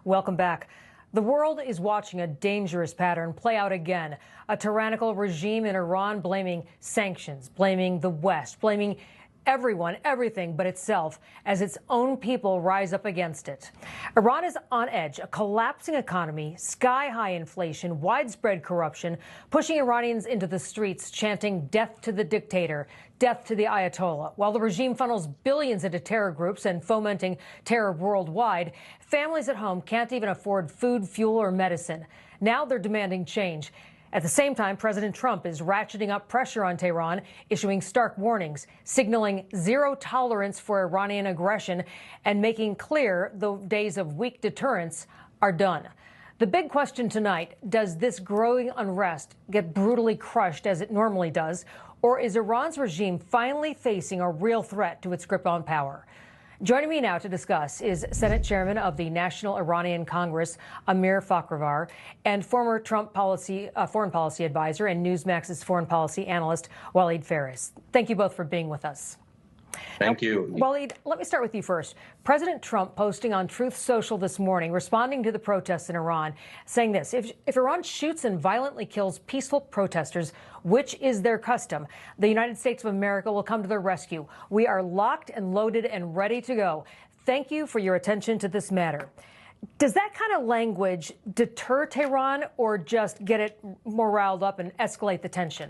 Welcome back. The world is watching a dangerous pattern play out again. A tyrannical regime in Iran blaming sanctions, blaming the West, blaming everyone, everything but itself as its own people rise up against it. Iran is on edge, a collapsing economy, sky-high inflation, widespread corruption, pushing Iranians into the streets chanting death to the dictator, death to the Ayatollah. While the regime funnels billions into terror groups and fomenting terror worldwide, families at home can't even afford food, fuel, or medicine. Now they're demanding change. At the same time, President Trump is ratcheting up pressure on Tehran, issuing stark warnings, signaling zero tolerance for Iranian aggression, and making clear the days of weak deterrence are done. The big question tonight, does this growing unrest get brutally crushed as it normally does, or is Iran's regime finally facing a real threat to its grip on power? Joining me now to discuss is Senate Chairman of the National Iranian Congress, Amir Fakhrآور, and former Trump foreign policy advisor and Newsmax's foreign policy analyst, Walid Faris. Thank you both for being with us. Thank you. Walid, let me start with you first. President Trump posting on Truth Social this morning, responding to the protests in Iran, saying this: if Iran shoots and violently kills peaceful protesters, which is their custom, the United States of America will come to their rescue. We are locked and loaded and ready to go. Thank you for your attention to this matter. Does that kind of language deter Tehran or just get it more riled up and escalate the tension?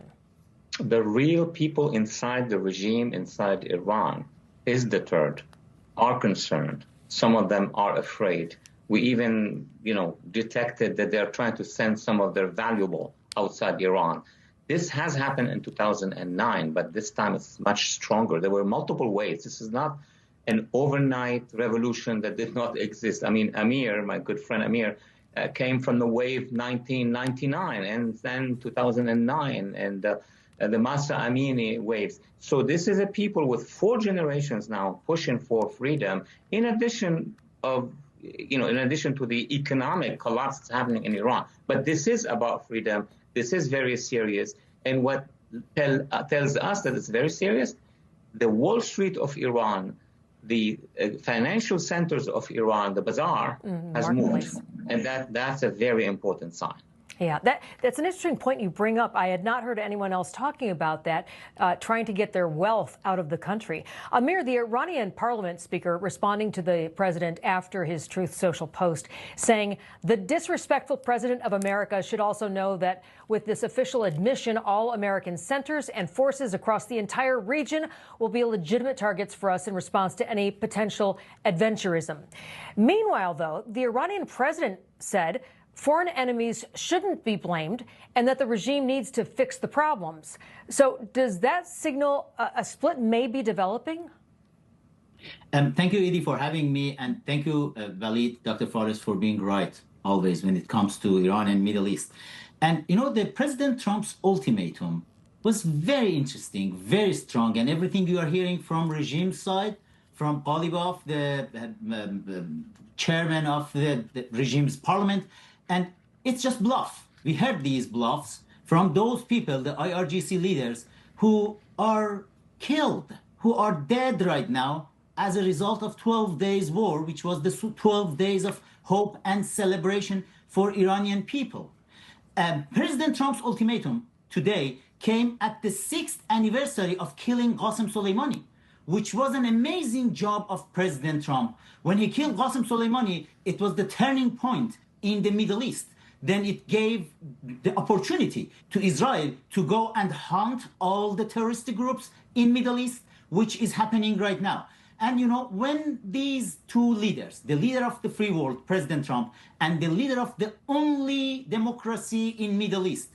The real people inside the regime, inside Iran, is deterred, are concerned. Some of them are afraid. We even, detected that they're trying to send some of their valuable outside Iran. This has happened in 2009, but this time it's much stronger. There were multiple ways. This is not an overnight revolution that did not exist. I mean, Amir, my good friend Amir, came from the wave 1999 and then 2009 and the Masa Amini waves. So this is a people with 4 generations now pushing for freedom, in addition to the economic collapse that's happening in Iran. But this is about freedom. This is very serious. And what tells us that it's very serious, the Wall Street of Iran, the financial centers of Iran, the bazaar, has moved. And that's a very important sign. Yeah, that's an interesting point you bring up. I had not heard anyone else talking about that, trying to get their wealth out of the country. Amir, the Iranian parliament speaker, responding to the president after his Truth Social post, saying the disrespectful president of America should also know that with this official admission, all American centers and forces across the entire region will be legitimate targets for us in response to any potential adventurism. Meanwhile, though, the Iranian president said foreign enemies shouldn't be blamed and that the regime needs to fix the problems. So does that signal a split may be developing? Thank you, Edie, for having me. And thank you, Walid, Dr. Faris, for being right always when it comes to Iran and Middle East. And, the President Trump's ultimatum was very interesting, very strong. And everything you are hearing from regime side, from Ghalibaf, the chairman of the regime's parliament, and it's just bluff. We heard these bluffs from those people, the IRGC leaders, who are killed, who are dead right now as a result of 12 days war, which was the 12 days of hope and celebration for Iranian people. President Trump's ultimatum today came at the 6th anniversary of killing Qasem Soleimani, which was an amazing job of President Trump. When he killed Qasem Soleimani, it was the turning point in the Middle East. Then it gave the opportunity to Israel to go and hunt all the terrorist groups in Middle East, which is happening right now. And when these two leaders, the leader of the free world, President Trump, and the leader of the only democracy in Middle East,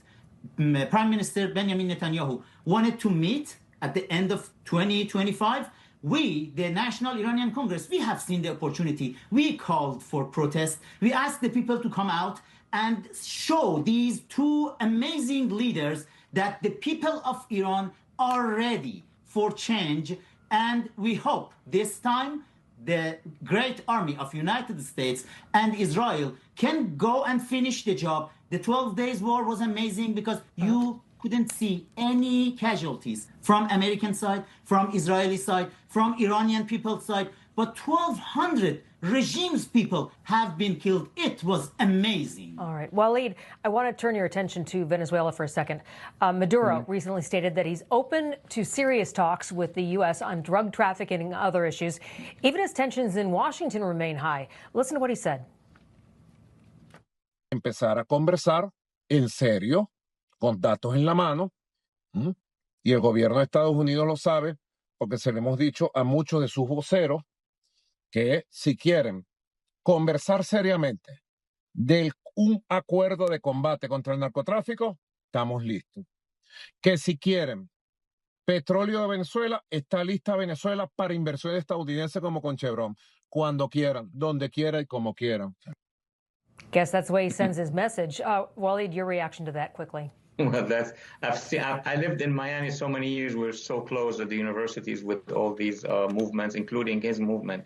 Prime Minister Benjamin Netanyahu, wanted to meet at the end of 2025, we, the National Iranian Congress, we have seen the opportunity. We called for protest. We asked the people to come out and show these two amazing leaders that the people of Iran are ready for change. And we hope this time the great army of United States and Israel can go and finish the job. The 12 days war was amazing because you couldn't see any casualties from American side, from Israeli side, from Iranian people's side, but 1,200 regime's people have been killed. It was amazing. All right. Waleed, I want to turn your attention to Venezuela for a second. Maduro recently stated that he's open to serious talks with the U.S. on drug trafficking and other issues, even as tensions in Washington remain high. Listen to what he said. Empezar a conversar en serio, con datos en la mano, y el gobierno de Estados Unidos lo sabe, porque se lo hemos dicho a muchos de sus voceros, que si quieren conversar seriamente de un acuerdo de combate contra el narcotráfico, estamos listos. Que si quieren petróleo de Venezuela, está lista Venezuela para inversión estadounidense como con Chevron, cuando quieran, donde quieran y como quieran. Guess that's the way he sends his message. Waleed, your reaction to that quickly. Well, I lived in Miami so many years. We're so close at the universities with all these movements, including his movement.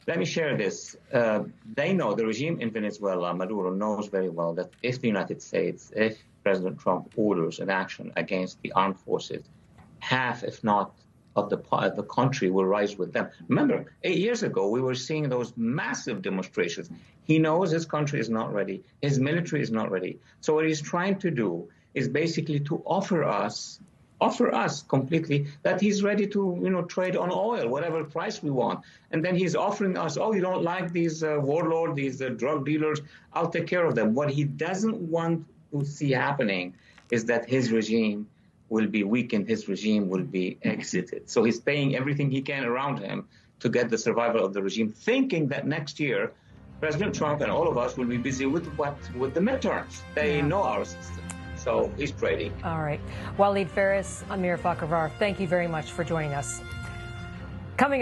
Let me share this. They know, the regime in Venezuela, Maduro, knows very well that if the United States, if President Trump orders an action against the armed forces, half, if not, of the country will rise with them. Remember, 8 years ago, we were seeing those massive demonstrations. He knows his country is not ready. His military is not ready. So what he's trying to do is basically to offer us completely that he's ready to, trade on oil, whatever price we want. And then he's offering us, you don't like these warlords, these drug dealers, I'll take care of them. What he doesn't want to see happening is that his regime will be weakened, his regime will be exited. So he's paying everything he can around him to get the survival of the regime, thinking that next year, President Trump and all of us will be busy with the midterms. They know our system. So he's trading. All right. Waleed Faris, Amir Fkhrar, thank you very much for joining us. Coming up.